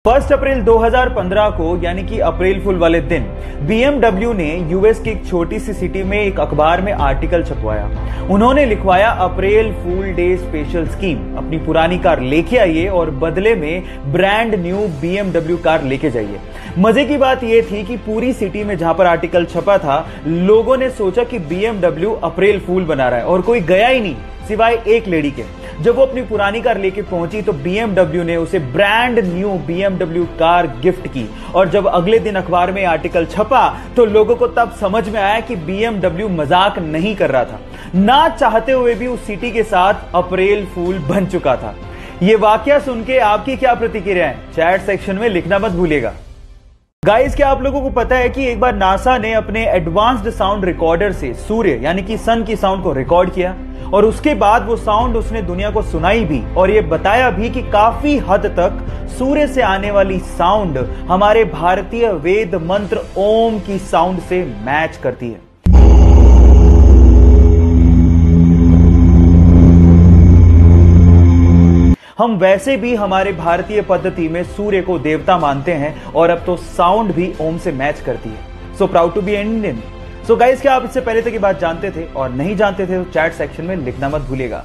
1 अप्रैल 2015 को यानी कि अप्रैल फुल वाले दिन BMW ने यूएस की एक छोटी सी सिटी में एक अखबार में आर्टिकल छपवाया। उन्होंने लिखवाया अप्रैल फूल डे स्पेशल स्कीम, अपनी पुरानी कार लेके आइए और बदले में ब्रांड न्यू BMW कार लेके जाइए। मजे की बात यह थी कि पूरी सिटी में जहां पर आर्टिकल छपा था, लोगों ने सोचा कि BMW अप्रैल फूल बना रहा है और कोई गया ही नहीं सिवाय एक लेडी के। जब वो अपनी पुरानी कार लेके पहुंची तो BMW ने उसे brand new BMW car gift की। और जब अगले दिन अखबार में आर्टिकल छपा तो लोगों को तब समझ में आया कि BMW मजाक नहीं कर रहा था, ना चाहते हुए भी उस सिटी के साथ अप्रैल फूल बन चुका था। ये वाकया सुन के आपकी क्या प्रतिक्रिया है, चैट सेक्शन में लिखना मत भूलिएगा। गाइस, क्या आप लोगों को पता है कि एक बार नासा ने अपने एडवांस्ड साउंड रिकॉर्डर से सूर्य यानी कि सन की साउंड को रिकॉर्ड किया और उसके बाद वो साउंड उसने दुनिया को सुनाई भी और ये बताया भी कि काफी हद तक सूर्य से आने वाली साउंड हमारे भारतीय वेद मंत्र ओम की साउंड से मैच करती है। हम वैसे भी हमारे भारतीय पद्धति में सूर्य को देवता मानते हैं और अब तो साउंड भी ओम से मैच करती है। So proud to be Indian. So guys, क्या आप इससे पहले तक ये बात जानते थे और नहीं जानते थे तो चैट सेक्शन में लिखना मत भूलिएगा।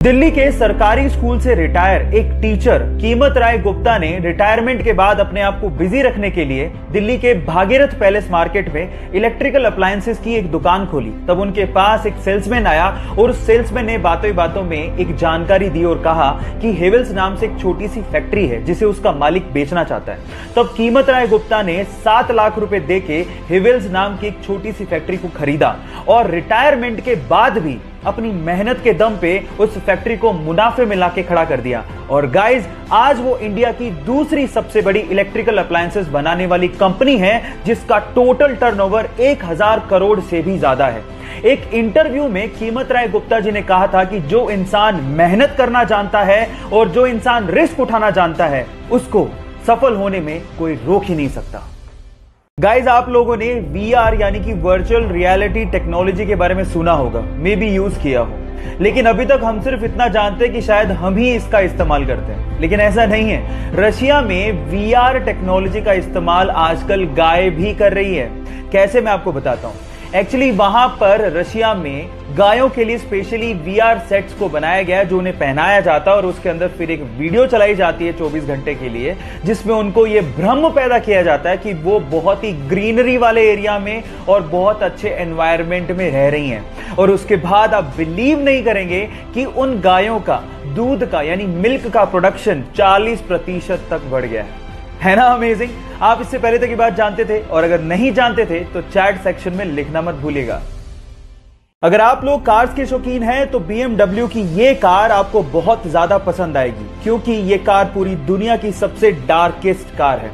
दिल्ली के सरकारी स्कूल से रिटायर एक टीचर कीमत राय गुप्ता ने रिटायरमेंट के बाद अपने आप को बिजी रखने के लिए दिल्ली के भागीरथ पैलेस मार्केट में इलेक्ट्रिकल अप्लायंसेस की एक दुकान खोली। तब उनके पास एक सेल्समैन आया और उस सेल्समैन ने बातों बातों में एक जानकारी दी और कहा कि हेवेल्स नाम से एक छोटी सी फैक्ट्री है जिसे उसका मालिक बेचना चाहता है। तब कीमत राय गुप्ता ने 7 लाख रुपए देके हेवेल्स नाम की एक छोटी सी फैक्ट्री को खरीदा और रिटायरमेंट के बाद भी अपनी मेहनत के दम पे उस फैक्ट्री को मुनाफे में लाके खड़ा कर दिया। और गाइज, आज वो इंडिया की दूसरी सबसे बड़ी इलेक्ट्रिकल अप्लायंसेस बनाने वाली कंपनी है जिसका टोटल टर्नओवर 1000 करोड़ से भी ज्यादा है। एक इंटरव्यू में कीमत राय गुप्ता जी ने कहा था कि जो इंसान मेहनत करना जानता है और जो इंसान रिस्क उठाना जानता है उसको सफल होने में कोई रोक ही नहीं सकता। गाइज, आप लोगों ने VR यानी कि वर्चुअल रियलिटी टेक्नोलॉजी के बारे में सुना होगा, मे बी यूज किया हो, लेकिन अभी तक हम सिर्फ इतना जानते हैं कि शायद हम ही इसका इस्तेमाल करते हैं, लेकिन ऐसा नहीं है। रशिया में VR टेक्नोलॉजी का इस्तेमाल आजकल गाय भी कर रही है। कैसे, मैं आपको बताता हूं। एक्चुअली वहां पर रशिया में गायों के लिए स्पेशली VR सेट्स को बनाया गया है जो उन्हें पहनाया जाता है और उसके अंदर फिर एक वीडियो चलाई जाती है 24 घंटे के लिए, जिसमें उनको ये भ्रम पैदा किया जाता है कि वो बहुत ही ग्रीनरी वाले एरिया में और बहुत अच्छे एनवायरनमेंट में रह रही हैं। और उसके बाद आप बिलीव नहीं करेंगे कि उन गायों का दूध का यानी मिल्क का प्रोडक्शन 40% तक बढ़ गया है ना अमेजिंग। आप इससे पहले तक ये बात जानते थे और अगर नहीं जानते थे तो चैट सेक्शन में लिखना मत भूलिएगा। अगर आप लोग कार्स के शौकीन हैं तो BMW की ये कार आपको बहुत ज्यादा पसंद आएगी क्योंकि ये कार पूरी दुनिया की सबसे डार्केस्ट कार है।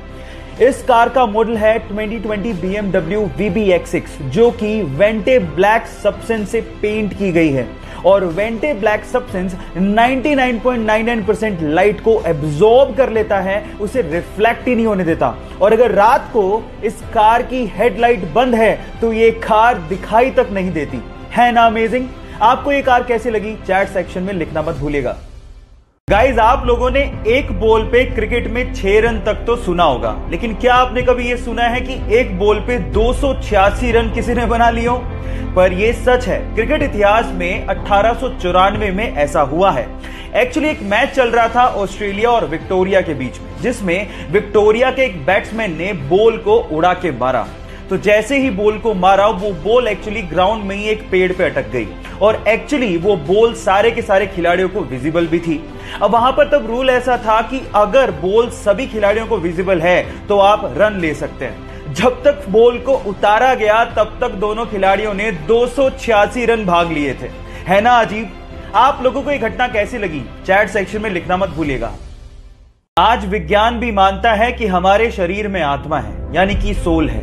इस कार का मॉडल है 2020 BMW VBX6 जो कि वेंटे ब्लैक सब्सटेंस से पेंट की गई है और वेंटे ब्लैक सब्सटेंस 99.99% लाइट को एब्जॉर्ब कर लेता है, उसे रिफ्लेक्ट ही नहीं होने देता। और अगर रात को इस कार की हेडलाइट बंद है तो ये कार दिखाई तक नहीं देती, है ना अमेजिंग। आपको ये कार कैसी लगी चैट सेक्शन में लिखना मत भूलिएगा। गाइज, आप लोगों ने एक बॉल पे क्रिकेट में 6 रन तक तो सुना होगा, लेकिन क्या आपने कभी यह सुना है कि एक बॉल पे 286 रन किसी ने बना लिए हो? पर यह सच है। क्रिकेट इतिहास में 1894 में ऐसा हुआ है। एक्चुअली एक मैच चल रहा था ऑस्ट्रेलिया और विक्टोरिया के बीच में, जिसमें विक्टोरिया के एक बैट्समैन ने बॉल को उड़ा के मारा। तो जैसे ही बॉल को मारा वो बॉल एक्चुअली ग्राउंड में ही एक पेड़ पे अटक गई और एक्चुअली वो बॉल सारे के सारे खिलाड़ियों को विजिबल भी थी। अब वहां पर तब रूल ऐसा था कि अगर बॉल सभी खिलाड़ियों को विजिबल है तो आप रन ले सकते हैं। जब तक बॉल को उतारा गया तब तक दोनों खिलाड़ियों ने 286 रन भाग लिए थे, है ना अजीब। आप लोगों को यह घटना कैसी लगी चैट सेक्शन में लिखना मत भूलिएगा। आज विज्ञान भी मानता है कि हमारे शरीर में आत्मा है यानी कि सोल है,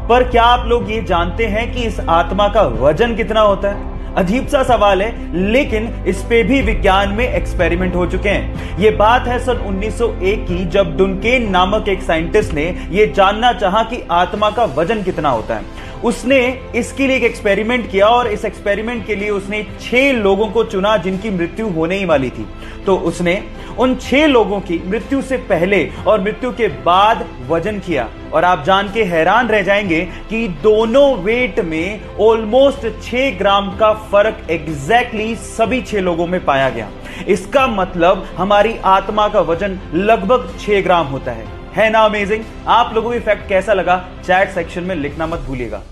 पर क्या आप लोग ये जानते हैं कि इस आत्मा का वजन कितना होता है? अजीब सा सवाल है, लेकिन इस पे भी विज्ञान में एक्सपेरिमेंट हो चुके हैं। यह बात है सन 1901 की, जब डुनकेन नामक एक साइंटिस्ट ने यह जानना चाहा कि आत्मा का वजन कितना होता है। उसने इसके लिए एक एक्सपेरिमेंट किया और इस एक्सपेरिमेंट के लिए उसने 6 लोगों को चुना जिनकी मृत्यु होने ही वाली थी। तो उसने उन 6 लोगों की मृत्यु से पहले और मृत्यु के बाद वजन किया, और आप जान के हैरान रह जाएंगे कि दोनों वेट में ऑलमोस्ट 6 ग्राम का फर्क एग्जैक्टली सभी 6 लोगों में पाया गया। इसका मतलब हमारी आत्मा का वजन लगभग 6 ग्राम होता है ना अमेजिंग? आप लोगों को फैक्ट कैसा लगा चैट सेक्शन में लिखना मत भूलिएगा।